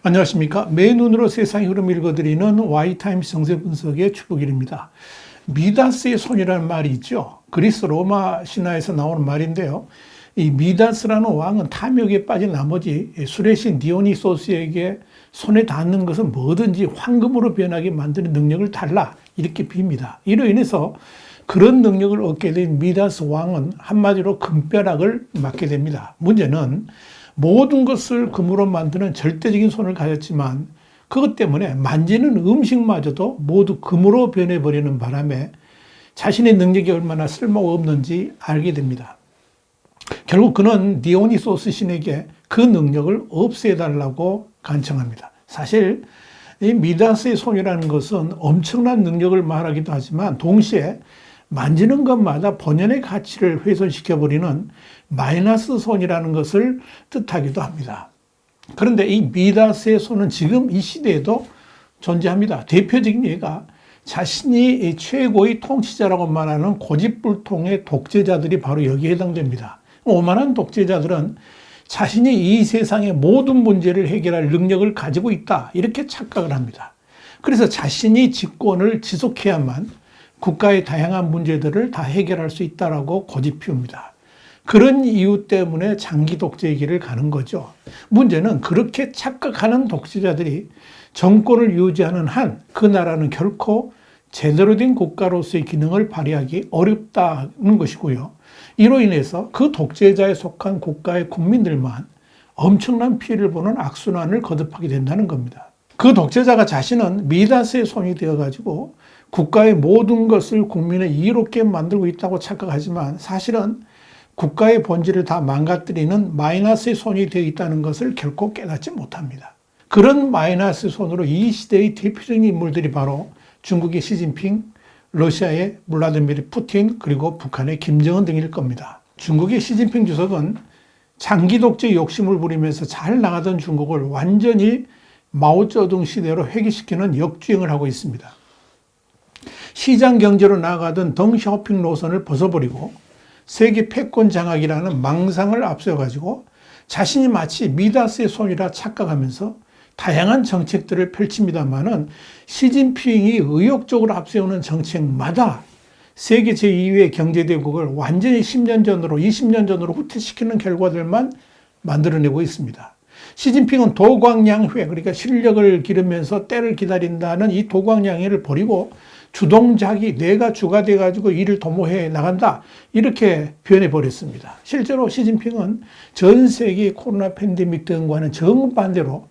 안녕하십니까. 맨눈으로 세상의 흐름 읽어드리는 Y타임스 정세 분석의 추복일입니다. 미다스의 손이라는 말이 있죠. 그리스 로마 신화에서 나오는 말인데요. 이 미다스라는 왕은 탐욕에 빠진 나머지 술의 신 디오니소스에게 손에 닿는 것은 뭐든지 황금으로 변하게 만드는 능력을 달라 이렇게 빕니다. 이로 인해서 그런 능력을 얻게 된 미다스 왕은 한마디로 금벼락을 맞게 됩니다. 문제는 모든 것을 금으로 만드는 절대적인 손을 가졌지만 그것 때문에 만지는 음식마저도 모두 금으로 변해버리는 바람에 자신의 능력이 얼마나 쓸모가 없는지 알게 됩니다. 결국 그는 디오니소스 신에게 그 능력을 없애달라고 간청합니다. 사실 이 미다스의 손이라는 것은 엄청난 능력을 말하기도 하지만 동시에 만지는 것마다 본연의 가치를 훼손시켜버리는 마이너스 손이라는 것을 뜻하기도 합니다. 그런데 이 미다스의 손은 지금 이 시대에도 존재합니다. 대표적인 예가 자신이 최고의 통치자라고 말하는 고집불통의 독재자들이 바로 여기에 해당됩니다. 오만한 독재자들은 자신이 이 세상의 모든 문제를 해결할 능력을 가지고 있다 이렇게 착각을 합니다. 그래서 자신이 집권을 지속해야만 국가의 다양한 문제들을 다 해결할 수 있다라고 고집 피웁니다. 그런 이유 때문에 장기 독재의 길을 가는 거죠. 문제는 그렇게 착각하는 독재자들이 정권을 유지하는 한 그 나라는 결코 제대로 된 국가로서의 기능을 발휘하기 어렵다는 것이고요. 이로 인해서 그 독재자에 속한 국가의 국민들만 엄청난 피해를 보는 악순환을 거듭하게 된다는 겁니다. 그 독재자가 자신은 미다스의 손이 되어가지고 국가의 모든 것을 국민의 이롭게 만들고 있다고 착각하지만 사실은 국가의 본질을 다 망가뜨리는 마이너스의 손이 되어 있다는 것을 결코 깨닫지 못합니다. 그런 마이너스 손으로 이 시대의 대표적인 인물들이 바로 중국의 시진핑, 러시아의 블라디미르 푸틴, 그리고 북한의 김정은 등일 겁니다. 중국의 시진핑 주석은 장기 독재 욕심을 부리면서 잘 나가던 중국을 완전히 마오쩌둥 시대로 회귀시키는 역주행을 하고 있습니다. 시장 경제로 나아가던 덩샤오핑 노선을 벗어버리고 세계 패권 장악이라는 망상을 앞세워가지고 자신이 마치 미다스의 손이라 착각하면서 다양한 정책들을 펼칩니다만은 시진핑이 의욕적으로 앞세우는 정책마다 세계 제2의 경제대국을 완전히 10년 전으로 20년 전으로 후퇴시키는 결과들만 만들어내고 있습니다. 시진핑은 도광양회, 그러니까 실력을 기르면서 때를 기다린다는 이 도광양회를 버리고 주동자기, 내가 주가 돼가지고 일을 도모해 나간다 이렇게 표현해 버렸습니다. 실제로 시진핑은 전 세계 코로나 팬데믹 등과는 정반대로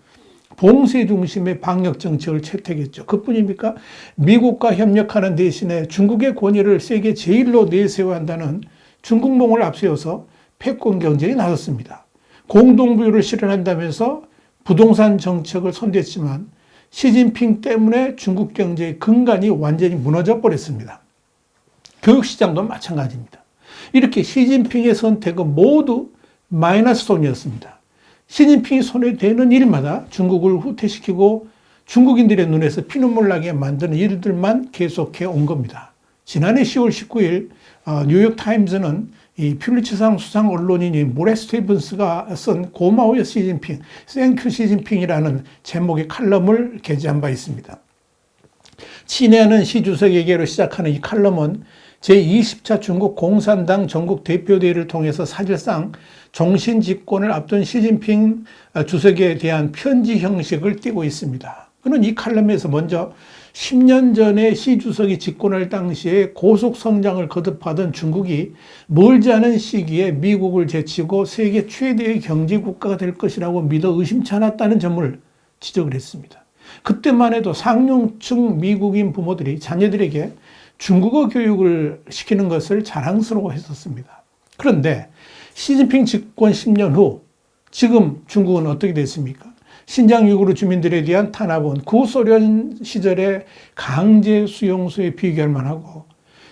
봉쇄 중심의 방역 정책을 채택했죠. 그뿐입니까? 미국과 협력하는 대신에 중국의 권위를 세계 제1로 내세워야 한다는 중국몽을 앞세워서 패권 경쟁에 나섰습니다. 공동부유를 실현한다면서 부동산 정책을 손댔지만 시진핑 때문에 중국 경제의 근간이 완전히 무너져 버렸습니다. 교육시장도 마찬가지입니다. 이렇게 시진핑의 선택은 모두 마이너스 손이었습니다. 시진핑이 손에 대는 일마다 중국을 후퇴시키고 중국인들의 눈에서 피눈물 나게 만드는 일들만 계속해 온 겁니다. 지난해 10월 19일 뉴욕타임즈는 이 퓰리처상 수상 언론인인 모레 스티븐스가 쓴 고마워요 시진핑, 땡큐 시진핑이라는 제목의 칼럼을 게재한 바 있습니다. 친애하는 시 주석에게로 시작하는 이 칼럼은 제20차 중국 공산당 전국 대표대회를 통해서 사실상 종신 집권을 앞둔 시진핑 주석에 대한 편지 형식을 띠고 있습니다. 그는 이 칼럼에서 먼저 10년 전에 시 주석이 집권할 당시에 고속 성장을 거듭하던 중국이 멀지 않은 시기에 미국을 제치고 세계 최대의 경제 국가가 될 것이라고 믿어 의심치 않았다는 점을 지적을 했습니다. 그때만 해도 상류층 미국인 부모들이 자녀들에게 중국어 교육을 시키는 것을 자랑스러워했었습니다. 그런데 시진핑 집권 10년 후 지금 중국은 어떻게 됐습니까? 신장 유구르 주민들에 대한 탄압은 구소련 시절의 강제 수용소에 비교할 만하고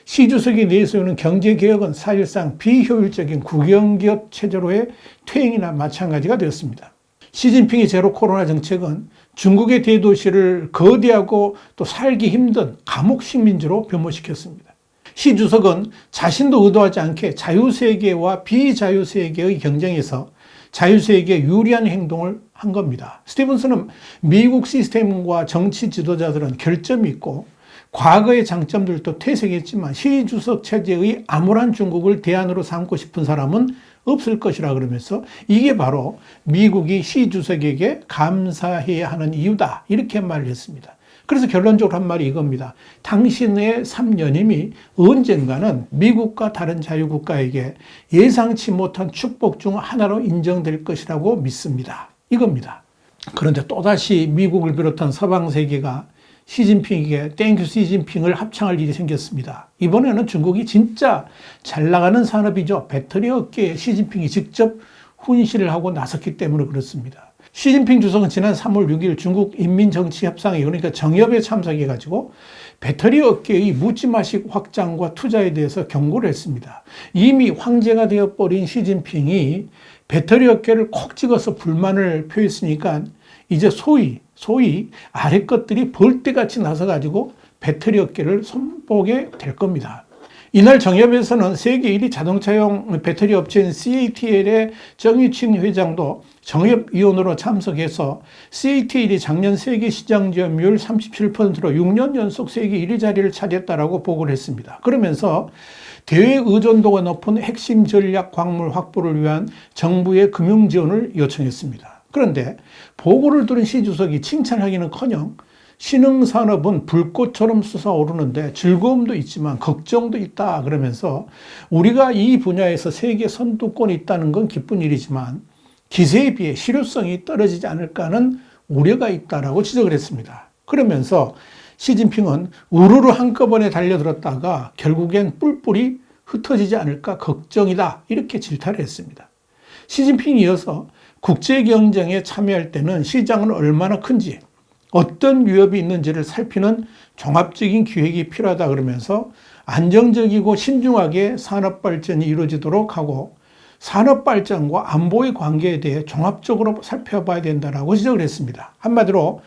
시 주석이 내세우는 경제개혁은 사실상 비효율적인 국영기업 체제로의 퇴행이나 마찬가지가 되었습니다. 시진핑의 제로 코로나 정책은 중국의 대도시를 거대하고 또 살기 힘든 감옥식 민주로 변모시켰습니다. 시 주석은 자신도 의도하지 않게 자유세계와 비자유세계의 경쟁에서 자유세계에 유리한 행동을 한 겁니다. 스티븐슨은 미국 시스템과 정치 지도자들은 결점이 있고 과거의 장점들도 퇴색했지만 시 주석 체제의 암울한 중국을 대안으로 삼고 싶은 사람은 없을 것이라 그러면서 이게 바로 미국이 시 주석에게 감사해야 하는 이유다, 이렇게 말을 했습니다. 그래서 결론적으로 한 말이 이겁니다. 당신의 3년임이 언젠가는 미국과 다른 자유국가에게 예상치 못한 축복 중 하나로 인정될 것이라고 믿습니다. 이겁니다. 그런데 또다시 미국을 비롯한 서방 세계가 시진핑에게 땡큐 시진핑을 합창할 일이 생겼습니다. 이번에는 중국이 진짜 잘 나가는 산업이죠. 배터리 업계에 시진핑이 직접 훈시를 하고 나섰기 때문에 그렇습니다. 시진핑 주석은 지난 3월 6일 중국 인민정치협상회, 그러니까 정협에 참석해가지고 배터리 업계의 묻지마식 확장과 투자에 대해서 경고를 했습니다. 이미 황제가 되어버린 시진핑이 배터리 업계를 콕 찍어서 불만을 표했으니까 이제 소위 아래 것들이 벌떼같이 나서가지고 배터리 업계를 손보게 될 겁니다. 이날 정협에서는 세계 1위 자동차용 배터리 업체인 CATL의 정유칭 회장도 정협위원으로 참석해서 CATL이 작년 세계 시장 점유율 37%로 6년 연속 세계 1위 자리를 차지했다라고 보고를 했습니다. 그러면서 대외 의존도가 높은 핵심 전략 광물 확보를 위한 정부의 금융 지원을 요청했습니다. 그런데 보고를 들은 시 주석이 칭찬하기는커녕 신흥산업은 불꽃처럼 솟아오르는데 즐거움도 있지만 걱정도 있다 그러면서 우리가 이 분야에서 세계 선두권이 있다는 건 기쁜 일이지만 기세에 비해 실효성이 떨어지지 않을까 하는 우려가 있다라고 지적을 했습니다. 그러면서 시진핑은 우르르 한꺼번에 달려들었다가 결국엔 뿔뿔이 흩어지지 않을까 걱정이다, 이렇게 질타를 했습니다. 시진핑이 이어서 국제 경쟁에 참여할 때는 시장은 얼마나 큰지, 어떤 위협이 있는지를 살피는 종합적인 기획이 필요하다 그러면서 안정적이고 신중하게 산업 발전이 이루어지도록 하고 산업 발전과 안보의 관계에 대해 종합적으로 살펴봐야 된다라고 지적을 했습니다. 한마디로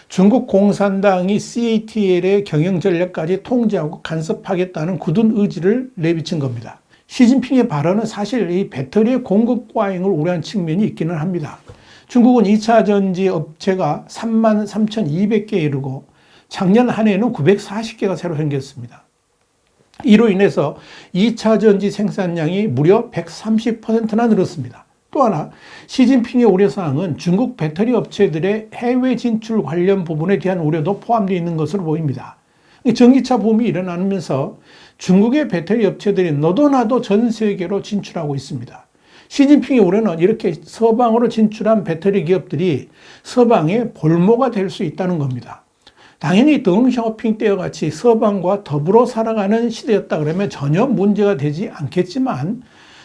중국 공산당이 CATL의 경영 전략까지 통제하고 간섭하겠다는 굳은 의지를 내비친 겁니다. 시진핑의 발언은 사실 이 배터리의 공급 과잉을 우려한 측면이 있기는 합니다. 중국은 2차 전지 업체가 33,200개에 이르고 작년 한 해에는 940개가 새로 생겼습니다. 이로 인해서 2차 전지 생산량이 무려 130%나 늘었습니다. 또 하나, 시진핑의 우려사항은 중국 배터리 업체들의 해외 진출 관련 부분에 대한 우려도 포함되어 있는 것으로 보입니다. 전기차 붐이 일어나면서 중국의 배터리 업체들이 너도 나도 전 세계로 진출하고 있습니다. 시진핑의 우려는 이렇게 서방으로 진출한 배터리 기업들이 서방의 볼모가 될 수 있다는 겁니다. 당연히 덩샤오핑 때와 같이 서방과 더불어 살아가는 시대였다 그러면 전혀 문제가 되지 않겠지만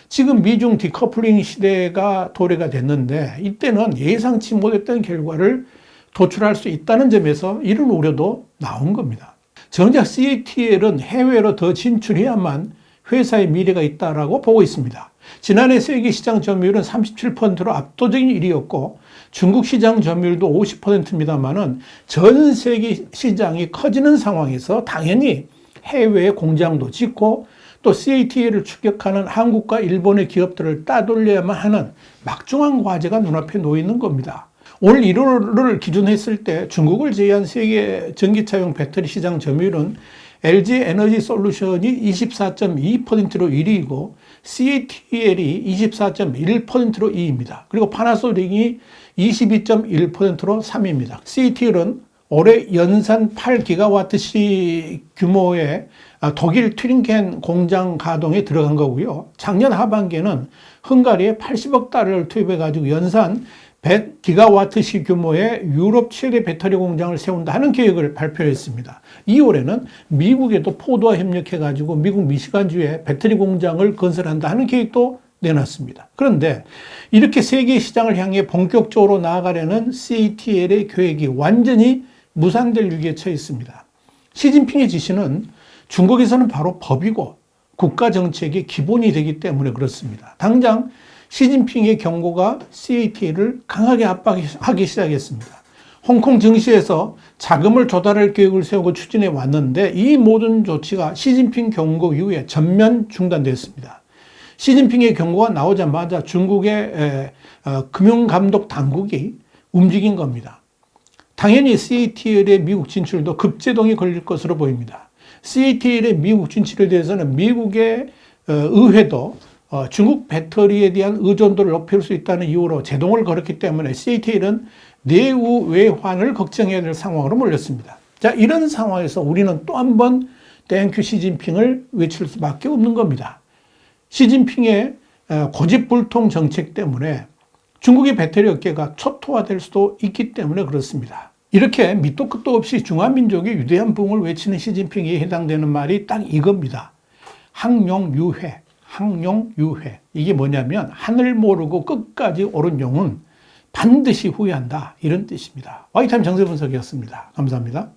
지금 미중 디커플링 시대가 도래가 됐는데 이때는 예상치 못했던 결과를 도출할 수 있다는 점에서 이런 우려도 나온 겁니다. 정작 CATL은 해외로 더 진출해야만 회사의 미래가 있다라고 보고 있습니다. 지난해 세계 시장 점유율은 37%로 압도적인 1위였고 중국 시장 점유율도 50%입니다만은 전 세계 시장이 커지는 상황에서 당연히 해외에 공장도 짓고 또 CATL을 추격하는 한국과 일본의 기업들을 따돌려야만 하는 막중한 과제가 눈앞에 놓여 있는 겁니다. 올 1월을 기준했을 때 중국을 제외한 세계 전기차용 배터리 시장 점유율은 LG 에너지 솔루션이 24.2%로 1위이고 CATL이 24.1%로 2위입니다. 그리고 파나소닉이 22.1%로 3위입니다. CATL은 올해 연산 8기가와트시 규모의 독일 튜링겐 공장 가동에 들어간 거고요. 작년 하반기에는 헝가리에 80억 달러를 투입해가지고 연산 100기가와트시 규모의 유럽 최대 배터리 공장을 세운다 하는 계획을 발표했습니다. 2월에는 미국에도 포도와 협력해가지고 미국 미시간주에 배터리 공장을 건설한다 하는 계획도 내놨습니다. 그런데 이렇게 세계 시장을 향해 본격적으로 나아가려는 CATL의 계획이 완전히 무산될 위기에 처해 있습니다. 시진핑의 지시는 중국에서는 바로 법이고 국가 정책의 기본이 되기 때문에 그렇습니다. 당장 시진핑의 경고가 CATL을 강하게 압박하기 시작했습니다. 홍콩 증시에서 자금을 조달할 계획을 세우고 추진해 왔는데 이 모든 조치가 시진핑 경고 이후에 전면 중단됐습니다. 시진핑의 경고가 나오자마자 중국의 금융감독 당국이 움직인 겁니다. 당연히 CATL의 미국 진출도 급제동이 걸릴 것으로 보입니다. CATL의 미국 진출에 대해서는 미국의 의회도 중국 배터리에 대한 의존도를 높일 수 있다는 이유로 제동을 걸었기 때문에 CATL은 내후 외환을 걱정해야 될 상황으로 몰렸습니다. 자, 이런 상황에서 우리는 또 한 번 땡큐 시진핑을 외칠 수밖에 없는 겁니다. 시진핑의 고집불통 정책 때문에 중국의 배터리 업계가 초토화될 수도 있기 때문에 그렇습니다. 이렇게 밑도 끝도 없이 중화민족의 위대한 부흥을 외치는 시진핑에 해당되는 말이 딱 이겁니다. 항용유회, 항용유회. 이게 뭐냐면 하늘 모르고 끝까지 오른 용은 반드시 후회한다. 이런 뜻입니다. 와이타임 정세 분석이었습니다. 감사합니다.